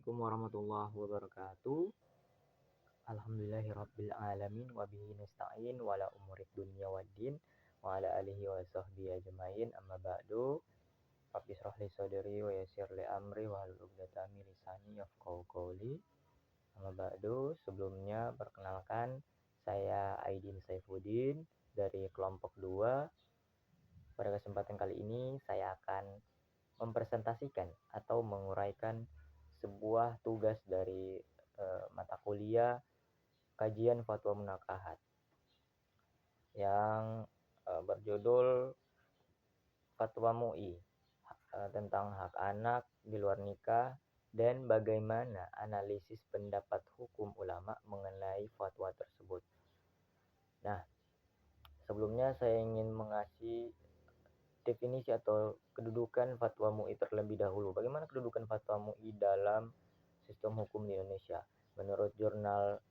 Assalamualaikum warahmatullahi wabarakatuh. Alhamdulillahirabbil alamin wa bihi nasta'in wa la umurid dunya waddin wa ala alihi wa sahbihi ajmain amma ba'du. Rabbi shrah li sadri wa yassir li amri wa hlul 'uqdatam min lisani yafqahu qawli. Amma ba'du, sebelumnya perkenalkan saya Aidin Saifuddin dari kelompok 2. Pada kesempatan kali ini saya akan mempresentasikan atau menguraikan sebuah tugas dari mata kuliah kajian fatwa munakahat yang berjudul Fatwa MUI tentang hak anak di luar nikah dan bagaimana analisis pendapat hukum ulama mengenai fatwa tersebut. Nah, sebelumnya saya ingin mengasih definisi atau kedudukan fatwa MUI terlebih dahulu. Bagaimana kedudukan fatwa MUI dalam sistem hukum di Indonesia? Menurut jurnal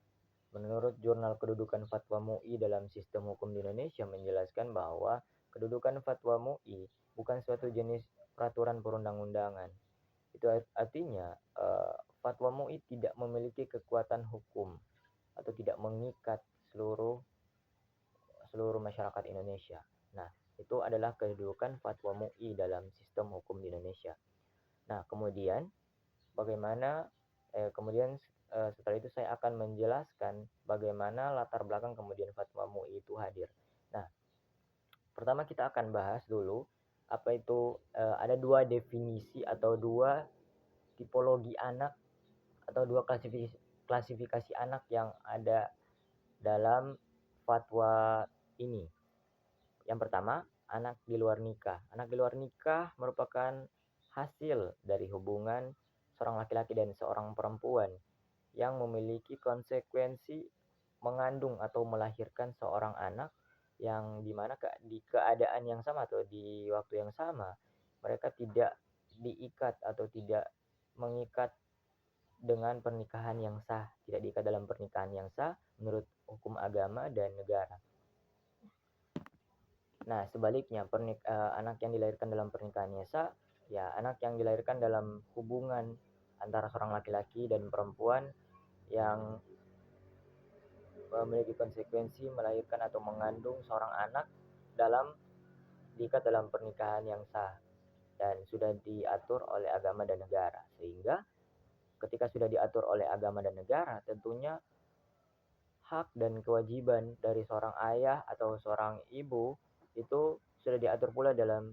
kedudukan fatwa MUI dalam sistem hukum di Indonesia menjelaskan bahwa kedudukan fatwa MUI bukan suatu jenis peraturan perundang-undangan. Itu artinya fatwa MUI tidak memiliki kekuatan hukum atau tidak mengikat seluruh masyarakat Indonesia. Nah, itu adalah kedudukan fatwa MUI dalam sistem hukum di Indonesia. Nah, kemudian setelah itu saya akan menjelaskan bagaimana latar belakang kemudian fatwa MUI itu hadir. Nah, pertama kita akan bahas dulu apa itu ada dua definisi atau dua tipologi anak atau dua klasifikasi anak yang ada dalam fatwa ini. Yang pertama, anak di luar nikah. Anak di luar nikah merupakan hasil dari hubungan seorang laki-laki dan seorang perempuan yang memiliki konsekuensi mengandung atau melahirkan seorang anak yang dimana di keadaan yang sama atau di waktu yang sama mereka tidak diikat atau tidak mengikat dengan pernikahan yang sah, tidak diikat dalam pernikahan yang sah menurut hukum agama dan negara. Nah, sebaliknya anak yang dilahirkan dalam pernikahan yang sah, ya anak yang dilahirkan dalam hubungan antara seorang laki-laki dan perempuan yang memiliki konsekuensi melahirkan atau mengandung seorang anak diikat dalam pernikahan yang sah dan sudah diatur oleh agama dan negara. Sehingga ketika sudah diatur oleh agama dan negara, tentunya hak dan kewajiban dari seorang ayah atau seorang ibu itu sudah diatur pula dalam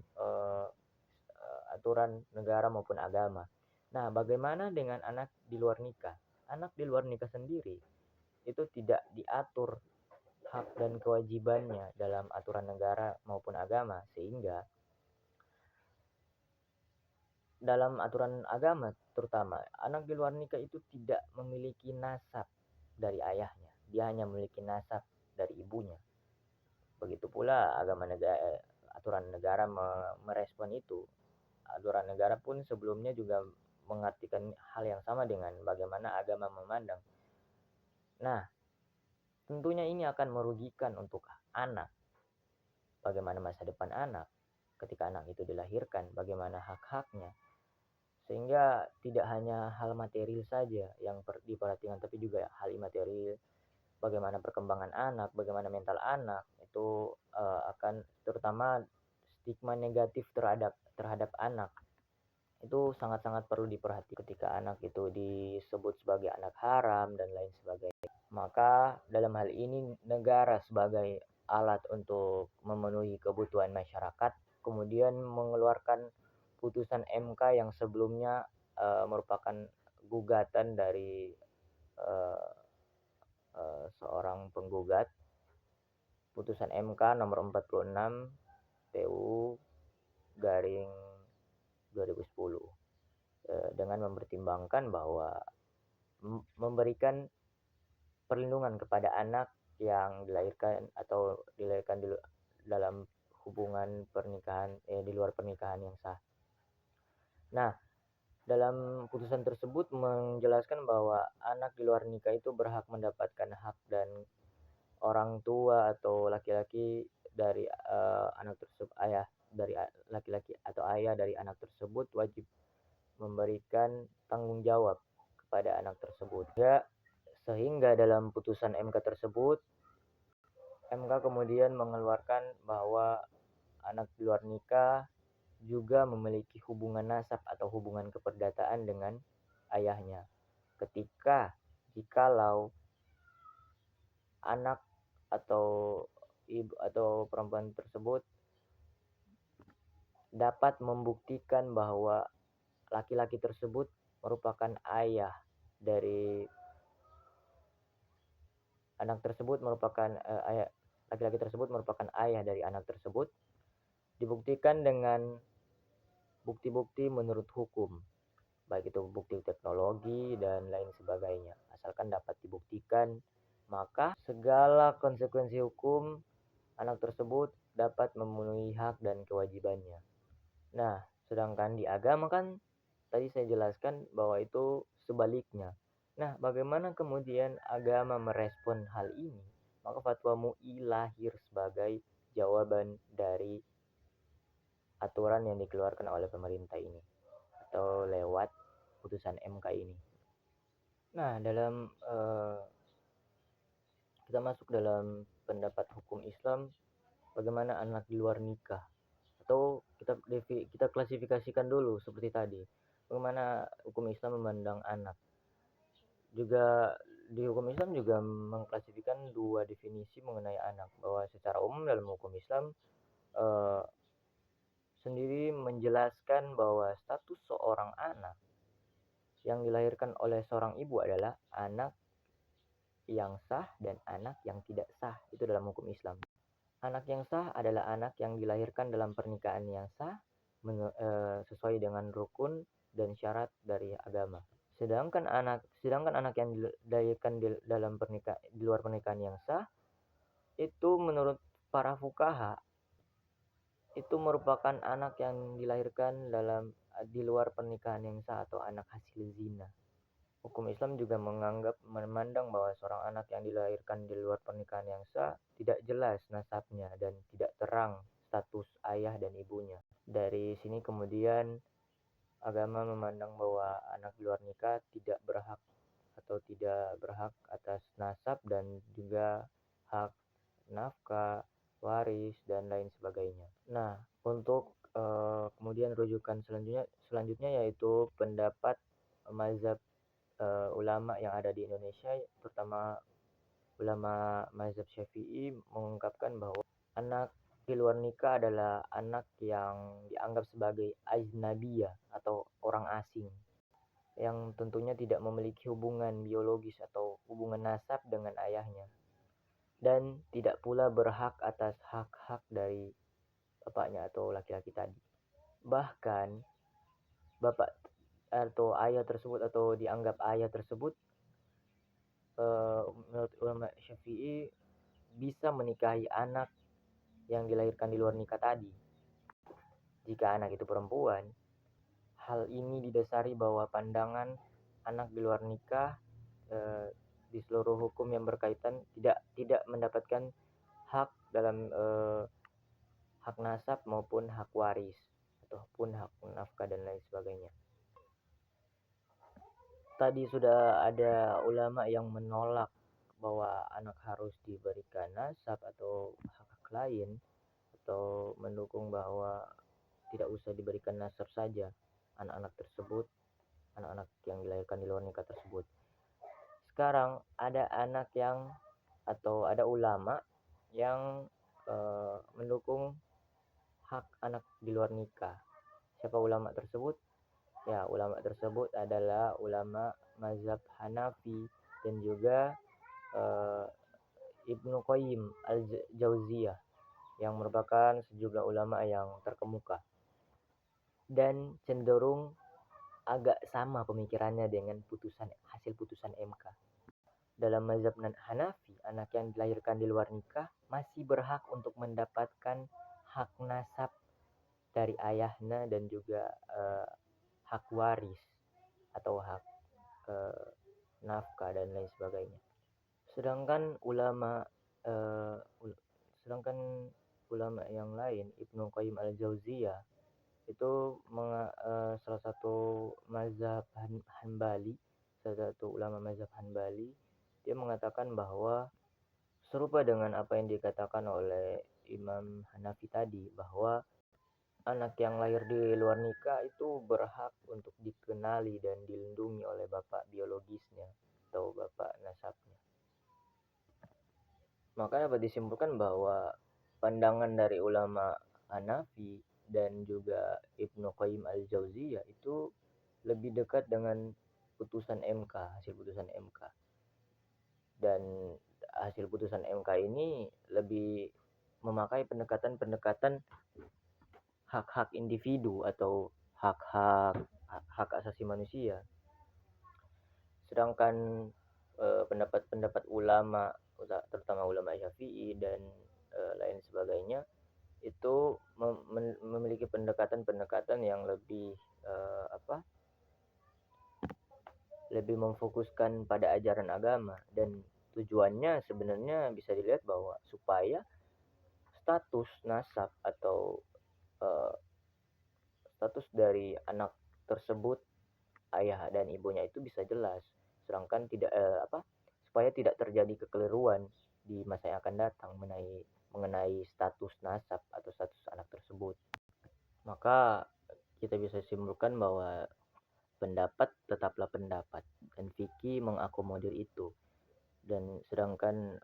aturan negara maupun agama. Nah, bagaimana dengan anak di luar nikah? Anak di luar nikah sendiri itu tidak diatur hak dan kewajibannya dalam aturan negara maupun agama, sehingga dalam aturan agama terutama anak di luar nikah itu tidak memiliki nasab dari ayahnya, dia hanya memiliki nasab dari ibunya. Begitu pula aturan negara merespon itu. Aturan negara pun sebelumnya juga mengartikan hal yang sama dengan bagaimana agama memandang. Nah, tentunya ini akan merugikan untuk anak. Bagaimana masa depan anak ketika anak itu dilahirkan, bagaimana hak-haknya. Sehingga tidak hanya hal material saja yang diperhatikan, tapi juga hal imaterial. Bagaimana perkembangan anak, bagaimana mental anak, itu akan terutama stigma negatif terhadap anak. Itu sangat-sangat perlu diperhatikan ketika anak itu disebut sebagai anak haram dan lain sebagainya. Maka dalam hal ini negara sebagai alat untuk memenuhi kebutuhan masyarakat kemudian mengeluarkan putusan MK yang sebelumnya merupakan gugatan dari seorang penggugat, putusan MK nomor 46 TU garing 2010 dengan mempertimbangkan bahwa memberikan perlindungan kepada anak yang dilahirkan dalam hubungan pernikahan di luar pernikahan yang sah. Nah, dalam putusan tersebut menjelaskan bahwa anak di luar nikah itu berhak mendapatkan hak dan orang tua atau laki-laki dari anak tersebut, ayah dari laki-laki atau ayah dari anak tersebut wajib memberikan tanggung jawab kepada anak tersebut. Ya, sehingga dalam putusan MK tersebut, MK kemudian mengeluarkan bahwa anak di luar nikah juga memiliki hubungan nasab atau hubungan keperdataan dengan ayahnya. Jikalau anak atau ibu atau perempuan tersebut dapat membuktikan bahwa laki-laki tersebut merupakan ayah dari anak tersebut laki-laki tersebut merupakan ayah dari anak tersebut, dibuktikan dengan bukti-bukti menurut hukum, baik itu bukti teknologi dan lain sebagainya. Asalkan dapat dibuktikan, maka segala konsekuensi hukum anak tersebut dapat memenuhi hak dan kewajibannya. Nah, sedangkan di agama kan tadi saya jelaskan bahwa itu sebaliknya. Nah, bagaimana kemudian agama merespon hal ini? Maka fatwa MUI lahir sebagai jawaban dari aturan yang dikeluarkan oleh pemerintah ini atau lewat putusan MK ini. Nah, kita masuk dalam pendapat hukum Islam, bagaimana anak di luar nikah, atau kita klasifikasikan dulu seperti tadi, bagaimana hukum Islam memandang anak. Juga di hukum Islam juga mengklasifikasikan dua definisi mengenai anak, bahwa secara umum dalam hukum Islam sendiri menjelaskan bahwa status seorang anak yang dilahirkan oleh seorang ibu adalah anak yang sah dan anak yang tidak sah. Itu dalam hukum Islam. Anak yang sah adalah anak yang dilahirkan dalam pernikahan yang sah sesuai dengan rukun dan syarat dari agama. Sedangkan anak yang dilahirkan di luar pernikahan yang sah, itu menurut para fuqaha itu merupakan anak yang dilahirkan di luar pernikahan yang sah atau anak hasil zina. Hukum Islam juga memandang bahwa seorang anak yang dilahirkan di luar pernikahan yang sah tidak jelas nasabnya dan tidak terang status ayah dan ibunya. Dari sini kemudian agama memandang bahwa anak di luar nikah tidak berhak atas nasab dan juga hak nafkah, waris, dan lain sebagainya. Nah, untuk kemudian rujukan selanjutnya yaitu pendapat mazhab ulama yang ada di Indonesia, terutama ulama mazhab Syafi'i, mengungkapkan bahwa anak di luar nikah adalah anak yang dianggap sebagai ajnabiyah atau orang asing, yang tentunya tidak memiliki hubungan biologis atau hubungan nasab dengan ayahnya, dan tidak pula berhak atas hak-hak dari bapaknya atau laki-laki tadi. Bahkan bapak atau ayah tersebut atau dianggap ayah tersebut menurut ulama Syafi'i bisa menikahi anak yang dilahirkan di luar nikah tadi. Jika anak itu perempuan, hal ini didasari bahwa pandangan anak di luar nikah di seluruh hukum yang berkaitan tidak mendapatkan hak dalam hak nasab maupun hak waris ataupun hak nafkah dan lain sebagainya. Tadi sudah ada ulama yang menolak bahwa anak harus diberikan nasab atau hak lain, atau mendukung bahwa tidak usah diberikan nasab saja anak-anak yang dilahirkan di luar nikah tersebut. Sekarang ada ada ulama yang mendukung hak anak di luar nikah. Siapa ulama tersebut? Ya, ulama tersebut adalah ulama mazhab Hanafi dan juga Ibnu Qayyim al-Jauziyah, yang merupakan sejumlah ulama yang terkemuka dan cenderung agak sama pemikirannya dengan hasil putusan MK. Dalam mazhab Hanafi, anak yang dilahirkan di luar nikah masih berhak untuk mendapatkan hak nasab dari ayahnya dan juga hak waris atau hak nafkah dan lain sebagainya. Sedangkan ulama yang lain, Ibnu Qayyim al-Jauziyah, itu salah satu mazhab Hanbali, salah satu ulama mazhab Hanbali, dia mengatakan bahwa serupa dengan apa yang dikatakan oleh Imam Hanafi tadi, bahwa anak yang lahir di luar nikah itu berhak untuk dikenali dan dilindungi oleh bapak biologisnya atau bapak nasabnya. Maka dapat disimpulkan bahwa pandangan dari ulama Hanafi dan juga Ibnu Qayyim al-Jauziyah itu lebih dekat dengan putusan MK, hasil putusan MK. Dan hasil putusan MK ini lebih memakai pendekatan-pendekatan hak-hak individu atau hak asasi manusia. Sedangkan pendapat-pendapat ulama, terutama ulama Syafi'i dan lain sebagainya, itu memiliki pendekatan-pendekatan yang lebih lebih memfokuskan pada ajaran agama, dan tujuannya sebenarnya bisa dilihat bahwa supaya status nasab atau eh, status dari anak tersebut, ayah dan ibunya itu bisa jelas, sedangkan supaya tidak terjadi kekeliruan di masa yang akan datang mengenai status nasab atau status anak tersebut. Maka kita bisa simpulkan bahwa pendapat tetaplah pendapat dan fikih mengakomodir itu, dan sedangkan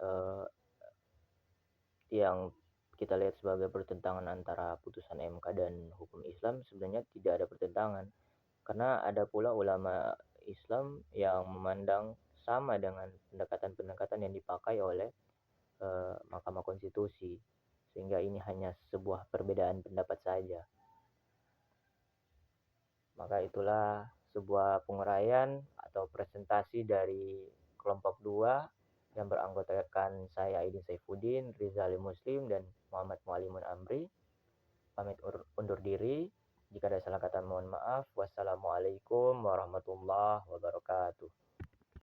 yang kita lihat sebagai pertentangan antara putusan MK dan hukum Islam sebenarnya tidak ada pertentangan, karena ada pula ulama Islam yang memandang sama dengan pendekatan-pendekatan yang dipakai oleh Mahkamah Konstitusi, sehingga ini hanya sebuah perbedaan pendapat saja. Maka itulah sebuah penguraian atau presentasi dari kelompok 2 yang beranggotakan saya Aidin Saifuddin, Rizali Muslim, dan Muhammad Mualimun Amri. Pamit undur diri. Jika ada salah kata mohon maaf. Wassalamualaikum warahmatullahi wabarakatuh.